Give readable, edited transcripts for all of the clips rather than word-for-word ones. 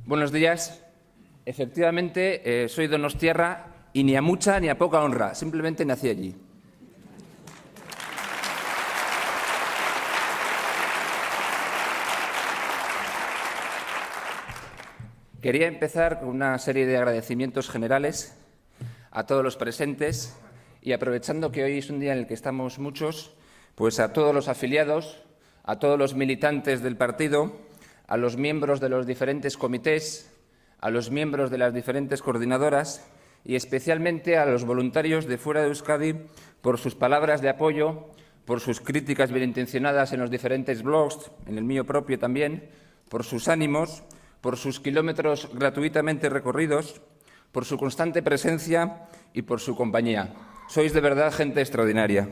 Buenos días. Efectivamente, soy donostiarra y ni a mucha ni a poca honra. Simplemente nací allí. Quería empezar con una serie de agradecimientos generales a todos los presentes y aprovechando que hoy es un día en el que estamos muchos, pues a todos los afiliados, a todos los militantes del partido, a los miembros de los diferentes comités, a los miembros de las diferentes coordinadoras y especialmente a los voluntarios de fuera de Euskadi por sus palabras de apoyo, por sus críticas bienintencionadas en los diferentes blogs, en el mío propio también, por sus ánimos, por sus kilómetros gratuitamente recorridos, por su constante presencia y por su compañía. Sois de verdad gente extraordinaria.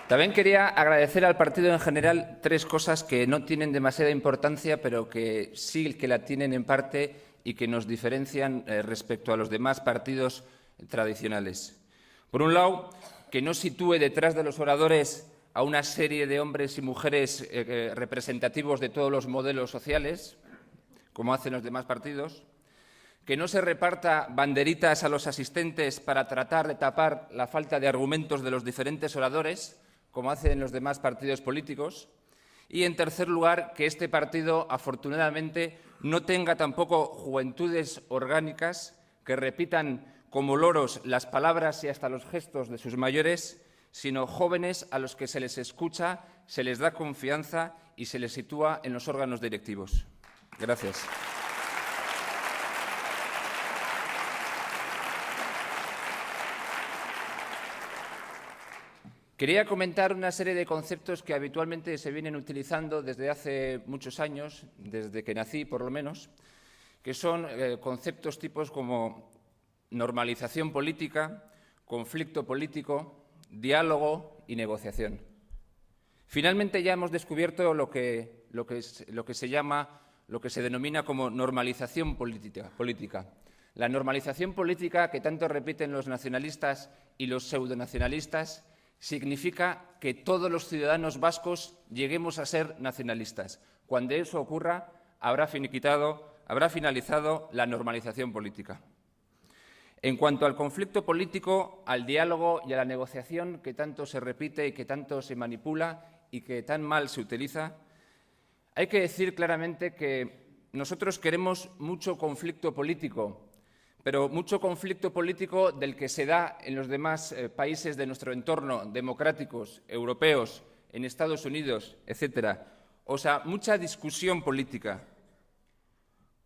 También quería agradecer al partido en general tres cosas que no tienen demasiada importancia, pero que sí que la tienen en parte y que nos diferencian respecto a los demás partidos tradicionales. Por un lado, que no sitúe detrás de los oradores a una serie de hombres y mujeres representativos de todos los modelos sociales, como hacen los demás partidos, que no se reparta banderitas a los asistentes para tratar de tapar la falta de argumentos de los diferentes oradores, como hacen los demás partidos políticos, y, en tercer lugar, que este partido, afortunadamente, no tenga tampoco juventudes orgánicas que repitan como loros las palabras y hasta los gestos de sus mayores, sino jóvenes a los que se les escucha, se les da confianza y se les sitúa en los órganos directivos. Gracias. Quería comentar una serie de conceptos que habitualmente se vienen utilizando desde hace muchos años, desde que nací por lo menos, que son conceptos tipos como normalización política, conflicto político, diálogo y negociación. Finalmente ya hemos descubierto lo que se denomina como normalización política. La normalización política que tanto repiten los nacionalistas y los pseudonacionalistas significa que todos los ciudadanos vascos lleguemos a ser nacionalistas. Cuando eso ocurra, habrá finalizado la normalización política. En cuanto al conflicto político, al diálogo y a la negociación que tanto se repite y que tanto se manipula y que tan mal se utiliza, hay que decir claramente que nosotros queremos mucho conflicto político, pero mucho conflicto político del que se da en los demás países de nuestro entorno, democráticos, europeos, en Estados Unidos, etc. O sea, mucha discusión política,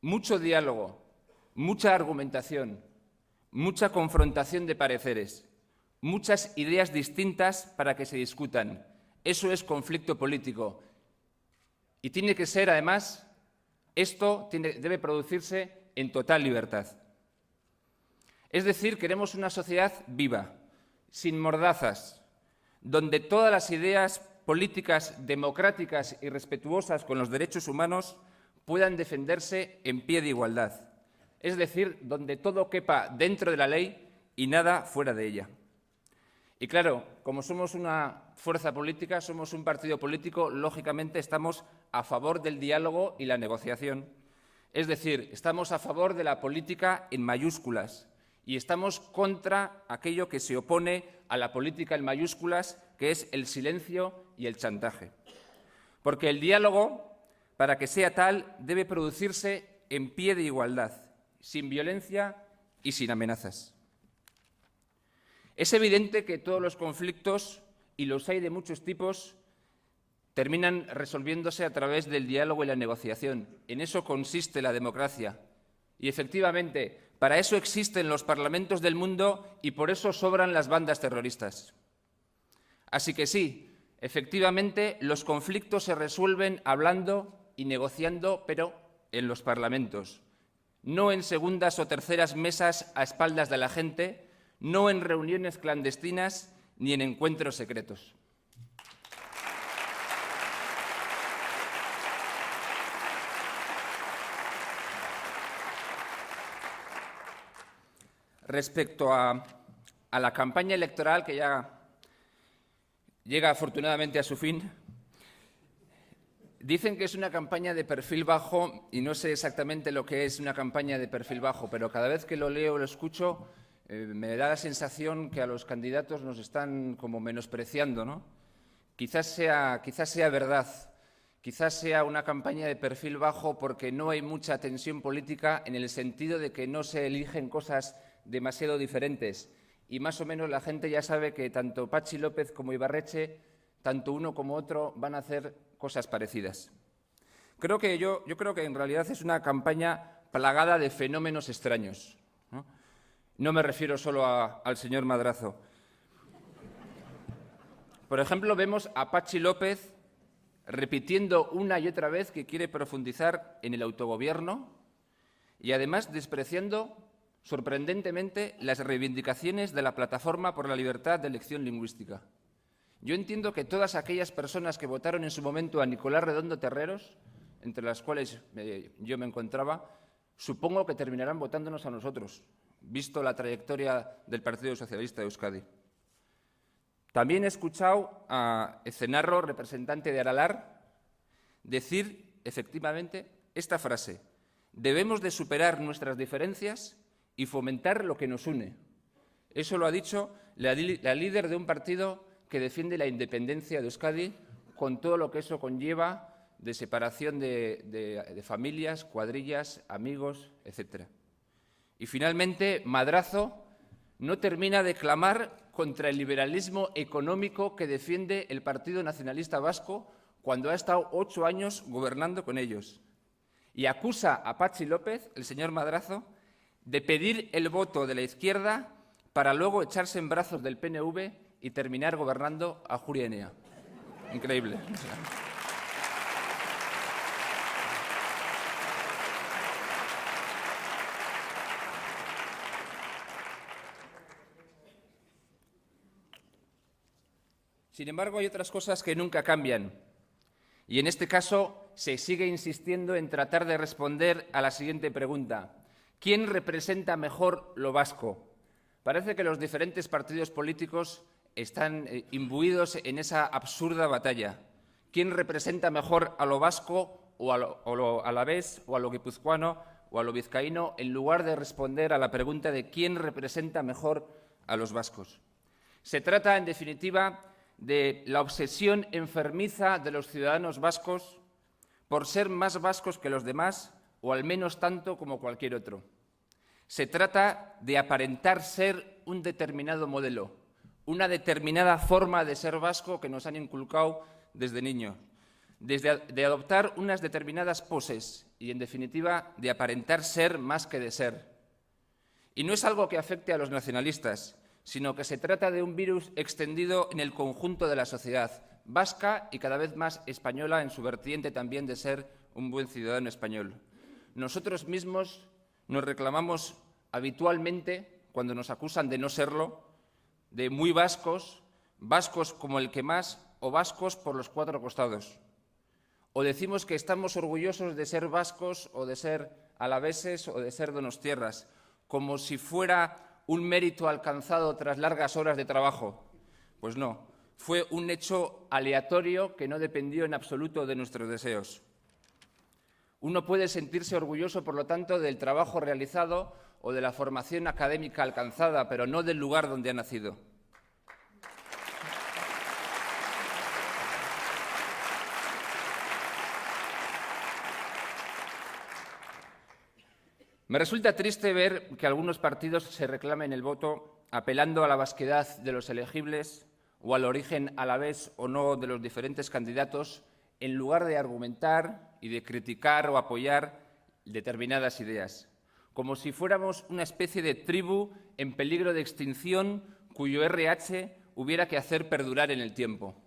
mucho diálogo, mucha argumentación, mucha confrontación de pareceres, muchas ideas distintas para que se discutan. Eso es conflicto político. Y tiene que ser, además, debe producirse en total libertad. Es decir, queremos una sociedad viva, sin mordazas, donde todas las ideas políticas democráticas y respetuosas con los derechos humanos puedan defenderse en pie de igualdad. Es decir, donde todo quepa dentro de la ley y nada fuera de ella. Y claro, como somos una fuerza política, somos un partido político, lógicamente estamos a favor del diálogo y la negociación. Es decir, estamos a favor de la política en mayúsculas y estamos contra aquello que se opone a la política en mayúsculas, que es el silencio y el chantaje. Porque el diálogo, para que sea tal, debe producirse en pie de igualdad, sin violencia y sin amenazas. Es evidente que todos los conflictos, y los hay de muchos tipos, terminan resolviéndose a través del diálogo y la negociación. En eso consiste la democracia. Y efectivamente, para eso existen los parlamentos del mundo y por eso sobran las bandas terroristas. Así que sí, efectivamente, los conflictos se resuelven hablando y negociando, pero en los parlamentos. No en segundas o terceras mesas a espaldas de la gente, no en reuniones clandestinas ni en encuentros secretos. Respecto a a la campaña electoral que ya llega afortunadamente a su fin. Dicen que es una campaña de perfil bajo y no sé exactamente lo que es una campaña de perfil bajo, pero cada vez que lo leo o lo escucho me da la sensación que a los candidatos nos están como menospreciando, ¿no? Quizás sea verdad, quizás sea una campaña de perfil bajo porque no hay mucha tensión política en el sentido de que no se eligen cosas demasiado diferentes y más o menos la gente ya sabe que tanto Patxi López como Ibarretxe, tanto uno como otro, van a hacer cosas parecidas. Yo creo que en realidad es una campaña plagada de fenómenos extraños. No me refiero solo al señor Madrazo. Por ejemplo, vemos a Patxi López repitiendo una y otra vez que quiere profundizar en el autogobierno y además despreciando sorprendentemente las reivindicaciones de la Plataforma por la Libertad de Elección Lingüística. Yo entiendo que todas aquellas personas que votaron en su momento a Nicolás Redondo Terreros, entre las cuales yo me encontraba, supongo que terminarán votándonos a nosotros, visto la trayectoria del Partido Socialista de Euskadi. También he escuchado a Ezenarro, representante de Aralar, decir efectivamente esta frase: debemos de superar nuestras diferencias y fomentar lo que nos une. Eso lo ha dicho la líder de un partido que defiende la independencia de Euskadi, con todo lo que eso conlleva de separación de familias, cuadrillas, amigos, etc. Y finalmente, Madrazo no termina de clamar contra el liberalismo económico que defiende el Partido Nacionalista Vasco cuando ha estado 8 años gobernando con ellos. Y acusa a Patxi López, el señor Madrazo, de pedir el voto de la izquierda para luego echarse en brazos del PNV y terminar gobernando a Ajuria Enea. Increíble. Sin embargo, hay otras cosas que nunca cambian. Y en este caso se sigue insistiendo en tratar de responder a la siguiente pregunta: ¿quién representa mejor lo vasco? Parece que los diferentes partidos políticos están imbuidos en esa absurda batalla. ¿Quién representa mejor a lo vasco o a lo alavés o a lo guipuzcoano o a lo vizcaíno, en lugar de responder a la pregunta de quién representa mejor a los vascos? Se trata, en definitiva, de la obsesión enfermiza de los ciudadanos vascos por ser más vascos que los demás o al menos tanto como cualquier otro. Se trata de aparentar ser un determinado modelo, una determinada forma de ser vasco que nos han inculcado desde niños, de adoptar unas determinadas poses y, en definitiva, de aparentar ser más que de ser. Y no es algo que afecte a los nacionalistas, sino que se trata de un virus extendido en el conjunto de la sociedad vasca y cada vez más española en su vertiente también de ser un buen ciudadano español. Nosotros mismos nos reclamamos habitualmente, cuando nos acusan de no serlo, de muy vascos, vascos como el que más o vascos por los 4 costados. O decimos que estamos orgullosos de ser vascos o de ser alaveses o de ser donostiarras, como si fuera un mérito alcanzado tras largas horas de trabajo. Pues no, fue un hecho aleatorio que no dependió en absoluto de nuestros deseos. Uno puede sentirse orgulloso, por lo tanto, del trabajo realizado o de la formación académica alcanzada, pero no del lugar donde ha nacido. Me resulta triste ver que algunos partidos se reclamen el voto apelando a la vasquidad de los elegibles o al origen alavés o no de los diferentes candidatos, en lugar de argumentar y de criticar o apoyar determinadas ideas, como si fuéramos una especie de tribu en peligro de extinción cuyo RH hubiera que hacer perdurar en el tiempo.